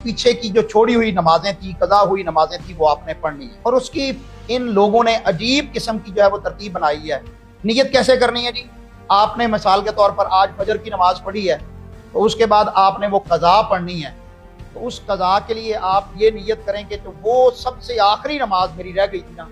پیچھے کی جو چھوڑی ہوئی نمازیں تھی، قضا ہوئی نمازیں تھی، وہ آپ نے پڑھنی ہے۔ اور اس کی ان لوگوں نے عجیب قسم کی جو ہے وہ ترتیب بنائی ہے۔ نیت کیسے کرنی ہے جی؟ آپ نے مثال کے طور پر آج فجر کی نماز پڑھی ہے، تو اس کے بعد آپ نے وہ قضا پڑھنی ہے، تو اس قضا کے لیے آپ یہ نیت کریں کہ تو وہ سب سے آخری نماز میری رہ گئی تھی نا،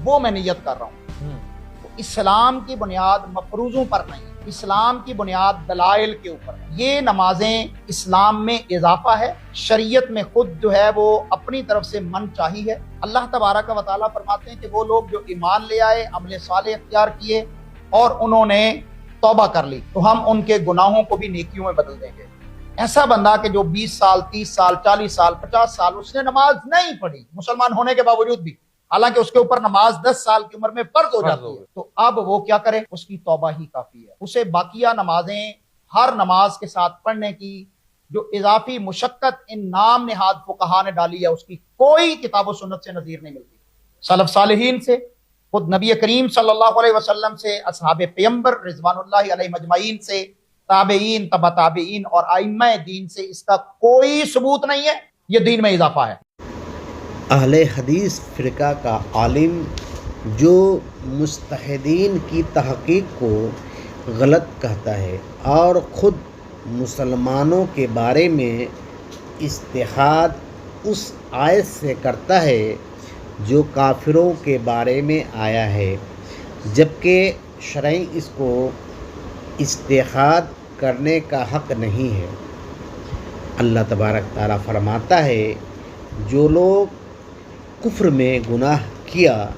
وہ میں نیت کر رہا ہوں۔ تو اسلام کی بنیاد مفروضوں پر نہیں، اسلام کی بنیاد دلائل کے اوپر ہے۔ یہ نمازیں اسلام میں اضافہ ہے، شریعت میں خود جو ہے وہ اپنی طرف سے من چاہی ہے۔ اللہ تبارک و تعالیٰ فرماتے ہیں کہ وہ لوگ جو ایمان لے آئے، عمل صالح اختیار کیے اور انہوں نے توبہ کر لی، تو ہم ان کے گناہوں کو بھی نیکیوں میں بدل دیں گے۔ ایسا بندہ کہ جو 20 سال 30 سال 40 سال 50 سال اس نے نماز نہیں پڑھی، مسلمان ہونے کے باوجود بھی، حالانکہ اس کے اوپر نماز 10 سال کی عمر میں فرض ہو جاتی ہے، تو اب وہ کیا کرے؟ اس کی توبہ ہی کافی ہے۔ اسے باقیہ نمازیں ہر نماز کے ساتھ پڑھنے کی جو اضافی مشقت ان نام نہاد فقہا نے ڈالی ہے، اس کی کوئی کتاب و سنت سے نظیر نہیں ملتی۔ سلف صالحین سے، خود نبی کریم صلی اللہ علیہ وسلم سے، اصحاب پیغمبر رضوان اللہ علیہ مجمعین سے، تابعین، تبع تابعین اور ائمہ دین سے اس کا کوئی ثبوت نہیں ہے۔ یہ دین میں اضافہ ہے۔ اہل حدیث فرقہ کا عالم جو مجتہدین کی تحقیق کو غلط کہتا ہے اور خود مسلمانوں کے بارے میں اجتہاد اس آیت سے کرتا ہے جو کافروں کے بارے میں آیا ہے، جبکہ شرعی اس کو اجتہاد کرنے کا حق نہیں ہے۔ اللہ تبارک تعالیٰ فرماتا ہے، جو لوگ کفر میں گناہ کیا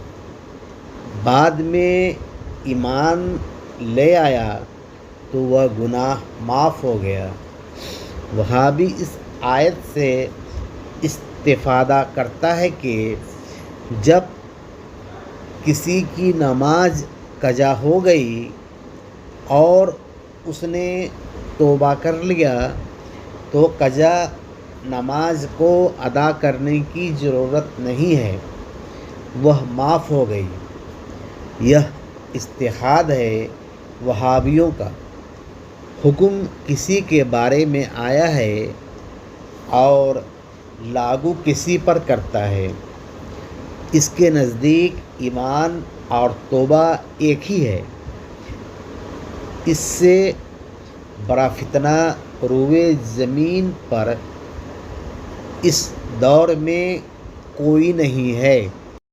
بعد میں ایمان لے آیا تو وہ گناہ معاف ہو گیا۔ وہاں بھی اس آیت سے استفادہ کرتا ہے کہ جب کسی کی نماز قضا ہو گئی اور اس نے توبہ کر لیا تو قضا نماز کو ادا کرنے کی ضرورت نہیں ہے، وہ معاف ہو گئی۔ یہ اجتہاد ہے وہابیوں کا۔ حکم کسی کے بارے میں آیا ہے اور لاگو کسی پر کرتا ہے، اس کے نزدیک ایمان اور توبہ ایک ہی ہے۔ اس سے بڑا فتنہ روئے زمین پر اس دور میں کوئی نہیں ہے۔